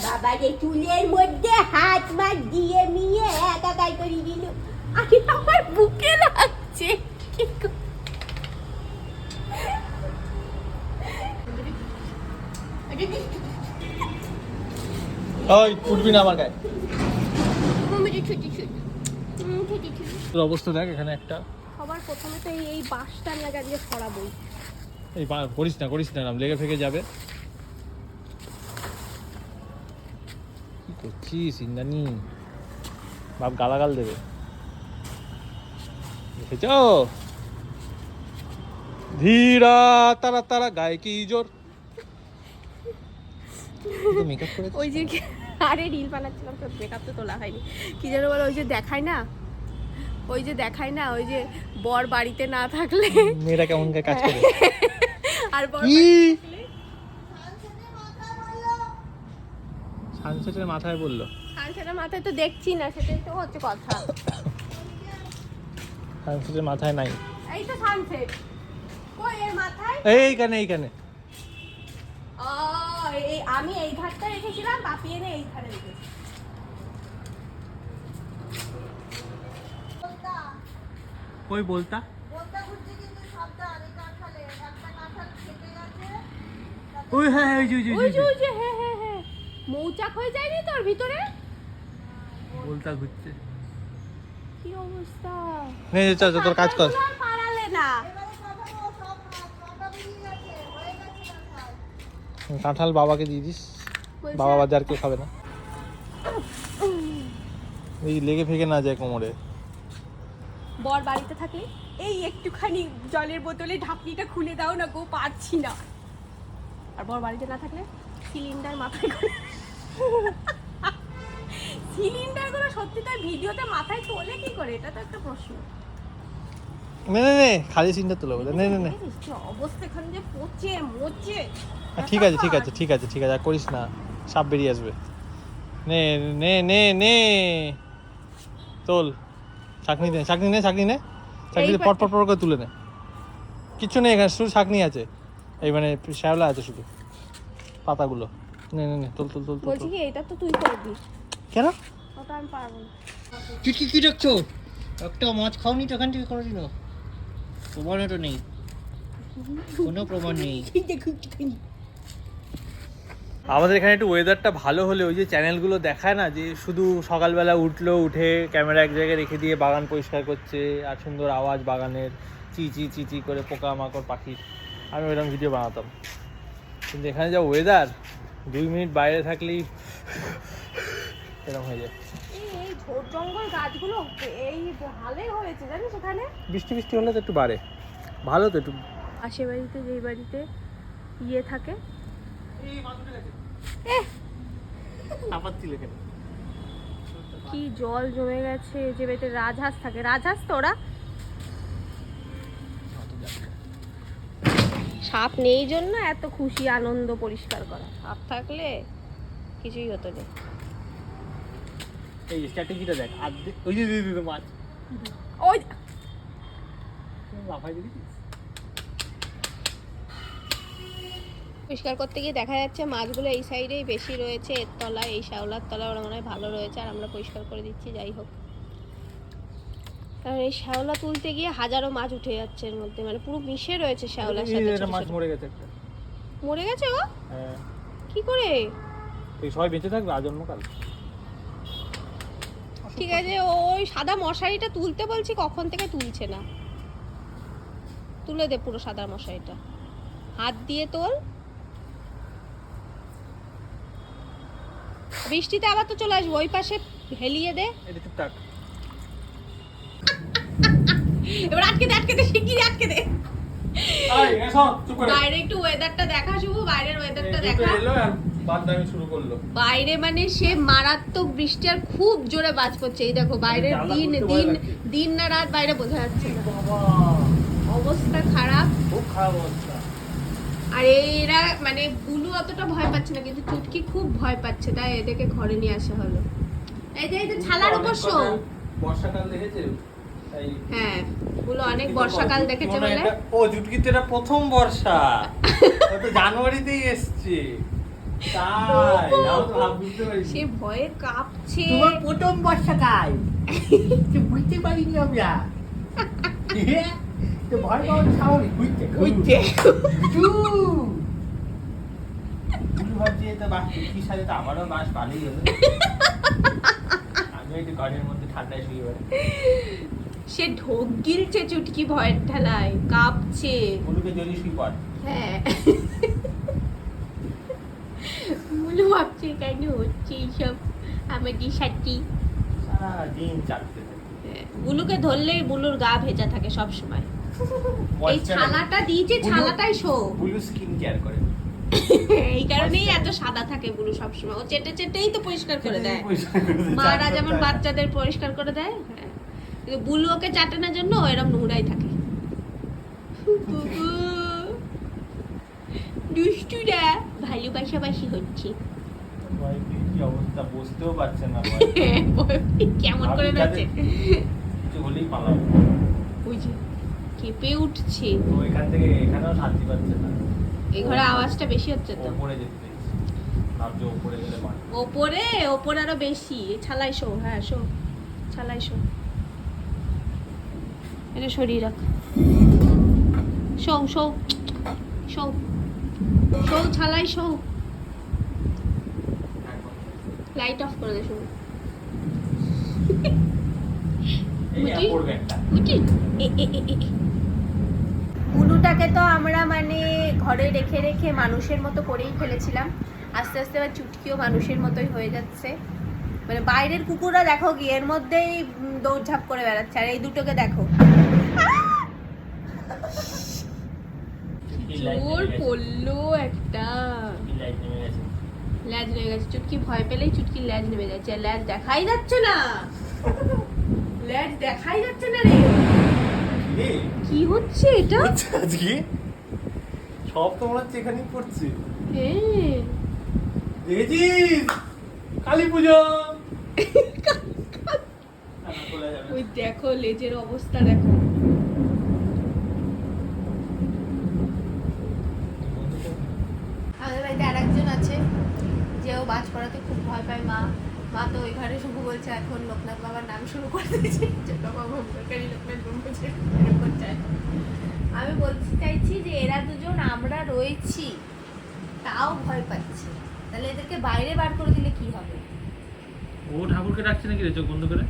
বাবা রে চুলের মধ্যে হাত মার দিয়ে নিয়ে একাকার করে দিল। আরে আমার বুকে লাগছে। ওই উঠবি না আমার গায়ে। তোর অবস্থা দেখ এখানে একটা। সবার প্রথমে তো এই বাসটা নিয়ে আজকে ছড়াবো। এই করিস না নাম লেগে ফেকে যাবে। কি করছিস ইন্দ্রাণী? বাপ গালাগাল দেবে। দেখেছ ধীরা তারা তারা গায়ে কি জোর। মেকআপ করে ওই যে আরে রিল বানাচ্ছিলাম তো মেকআপ তো তোলা হয়নি। কি যেন বলে ওই যে দেখায় না ওই যে বর বাড়িতে না থাকলে মেয়েরা কেমন কাজ করে। আর বর সানসেটের মাথায় বললো। সানসেটের মাথায় তো দেখছি না, সেটাই তো হচ্ছে কথা। সানসেটের মাথায় নাই। এই তো সানসেট কই এর মাথায়? এইখানে এই আমি এই ঘাটটা রেখেছিলাম, বাপি এনে এই ঘাটে রেখেছি। কই বলতা? ওই হ্যাঁ হ্যাঁ মৌচাক হয়ে যায়নি তোর ভিতরে? বলতা ঘুরছে। কি অবস্থা? চল তোর কাজ কর। পারালে না। কাঁঠাল বাবাকে দিয়ে দিস, বাবা বাদে আর কেউ খাবে না। এই লেগে ফেকে না যায় কোমরে। বর বাড়িতে থাকলে এই একটুখানি জলের বোতলে ঢাকনিটা খুলে দাও না গো, পারছি না। আর বর বাড়িতে না থাকলে সিলিন্ডার মাথায় করে সিলিন্ডার গুলো সত্যি তার ভিডিওতে মাথায় তোলে কি করে, এটা তো একটা প্রশ্ন। নে খালি সিনটা তুলে বলে নে অবস্থা এখানে যে পচে মোচে। ঠিক আছে আর করিস না, সাপ বেরিয়ে আসবে। নে তোল। ছাকনি নে পট করে তুলে নে। কিচ্ছু নেই এখানে, শুধু ছাকনি আছে, এই মানে শ্যাওলা আছে শুধু, পাতাগুলো। নে তোল। বলছি কি এটা তো তুই করবি কেন? ওটা আমি পারবো না। কি দেখছো? একটা মাছ খাওনি তো এখান থেকে কোনোদিনও? প্রমাণও তো নেই, কোনো প্রমাণ নেই। আমাদের এখানে একটু ওয়েদারটা ভালো হলে ওই যে চ্যানেলগুলো দেখায় না যে শুধু সকালবেলা উঠে ক্যামেরা এক জায়গায় রেখে দিয়ে বাগান পরিষ্কার করছে আর সুন্দর আওয়াজ বাগানের চি করে পোকামাকড় পাখির, আমি ওইরকম ভিডিও বানাতাম। কিন্তু এখানে যা ওয়েদার, 2 মিনিট বাইরে থাকলেই এরকম হয়ে যায়। এই ঝোড় জঙ্গল গাছগুলো এই হালে হয়েছে জানিস ওখানে। বৃষ্টি হলে তো একটু বাড়ে, ভালো তো একটু। পাশের বাড়িতে যেই বাড়িতে ইয়ে থাকে কি জল জমে গেছে, যে বাড়িতে রাজহাঁস থাকে, রাজহাঁস তো ওরা, সাপ নেই জন্য এত খুশি আনন্দ পরিষ্কার করা, সাপ থাকলে কিছুই হতো না। এই স্ট্র্যাটেজিটা দেখ, ওই যে মাছ ওই লাফাই দিবি। পরিষ্কার করতে গিয়ে দেখা যাচ্ছে মাছগুলো এই সাইডেই বেশি রয়েছে, এর তলায় এই শ্যাওলার তলায় ওরা মনে হয় ভালো রয়েছে, আর আমরা পরিষ্কার করে দিচ্ছি। যাই হোক, কারণ এই শ্যাওলা তুলতে গিয়ে হাজারো মাছ উঠে যাচ্ছে এর মধ্যে, মানে পুরো মিশে রয়েছে শ্যাওলার সাথে। মাছ মরে গেছে একটা। মরে গেছে ও? হ্যাঁ। কি করে? এই সবাই বেঁচে থাকবে আজন্মকাল। ঠিক আছে, ওই সাদা মশারিটা তুলতে বলছি, কখন থেকে তুলছে না। তুলে দে পুরো সাদা মশারিটা, হাত দিয়ে তোল। বৃষ্টিতে আবার তো চলে আসবো, ওই পাশে হেলিয়ে দে। এবার আটকে দে শিগগিরই আটকে দে। বাইরে একটু ওয়েদারটা দেখা শুভ, বাইরের ওয়েদারটা দেখা। বাইরে মানে সে মারাত্মক বৃষ্টি আর খুব জোরে বাজ পড়ছে। এই দেখো বাইরের দিন না রাত বাইরে বোঝা যাচ্ছে না, অবস্থা খারাপ, খুব খারাপ অবস্থা। আর এরা মানে বুলু অতটা ভয় পাচ্ছে না, কিন্তু চুটকি খুব ভয় পাচ্ছে, তাই এদেরকে ঘরে নিয়ে আসা হলো। এই যে ছালার উপর শো। বর্ষাকাল দেখেছে, হ্যাঁ বুলু অনেক বর্ষাকাল দেখেছে বলে ও জুটকিতে এটা প্রথম বর্ষা ও তো জানুয়ারিতেই এসছে তাই আমি তো বুঝতে পারি সে ভয়ে কাঁপছে তোমার প্রথম বর্ষাকাল তো বুঝতে পারিনি আমরা তো ভয় পাওয়ার স্বাভাবিক বুঝতে বুঝছে বুলু ভাবছি তো বাস কি সাথে তো আমারও বাস ভালোই হলো আমি একটু ঘরের মধ্যে ঠান্ডায় শুয়ে পড়ি সে ঢোক গিলছে চুটকি ভয়ের ঠেলায় কাঁপছে বুলুকে জড়িয়ে শুয়ে পড় হ্যাঁ বুলু ভাবছে কেন হচ্ছে এইসব আমাদের সাথী সারাদিন চাপতে থাকে বুলুকে ধরলেই বুলুর গা ভেজা থাকে সব সময় এই ছালাটা দিয়েছে ছালাটাই শো বুলু স্কিন কেয়ার করে এই কারণেই এত সাদা থাকে বুলু সব সময় ও চেটে চেটেই তো পরিষ্কার করে দেয় মারা যেমন বাচ্চাদের পরিষ্কার করে দেয় হ্যাঁ কিন্তু বুলু ওকে চাটে না জন্য ও এরকম নোংরাই থাকে দুষ্টুরা ভালোবাসাবাসি হচ্ছে ভাই কি অবস্থা বুঝতেও পারছেন না কেমন করে নাচে কিছু হলেই পালাবো ওই যে কেঁপে উঠছে তো এখান থেকে এখানেও শান্তি পাচ্ছে না এই ঘরে আওয়াজটা বেশি হচ্ছে তো ওপরে যেতে ভাবছি ওপরে গেলে মার ওপরে আরো বেশি ছালাই শো হ্যাঁ শো ছালাই শো এটা সরিয়ে রাখ show show show show Salai show light off করে দে শুরু এই যে পড়বে একটা বুলুটাকে তো আমরা মানে ঘরে রেখে রেখে মানুষের মতো করেই ফেলেছিলাম আস্তে আস্তে আবার চুটকিও মানুষের মতোই হয়ে যাচ্ছে মানে বাইরের কুকুররা দেখো কি এর মধ্যেই দৌড়ঝাঁপ করে বেড়াচ্ছে আর এই দুটোকে দেখো জোর পড়লো একটা লাইট নেমে গেছে ল্যাজ নেমে গেছে চুটকি ভয় পেলেই চুটকির ল্যাজ নেমে যাচ্ছে আর ল্যাজ দেখাই যাচ্ছে না ল্যাজ দেখাই যাচ্ছে না রে কি হচ্ছে এটা আজকে সব তো মনে হচ্ছে এখানেই পড়ছে হ্যাঁ দেখেছিস কালী পুজো ওই দেখো লেজের অবস্থা দেখো আমাদের বাড়িতে আর একজন আছে যে ও বাজ পড়াতে খুব ভয় পায় মা তো ওই ঘরে শুভ বলছে এখন লোকনাথ বাবার নাম শুরু করে দিয়েছে বাবা ভক্তকারী লোকনাথ ব্রহ্মচারী এরকম চায় আমি বলতে চাইছি যে এরা দুজন আমরা রয়েছি তাও ভয় পাচ্ছে তাহলে এদেরকে বাইরে বার করে দিলে কি হবে ও ঠাকুরকে ডাকছে নাকি রে চোখ বন্ধ করে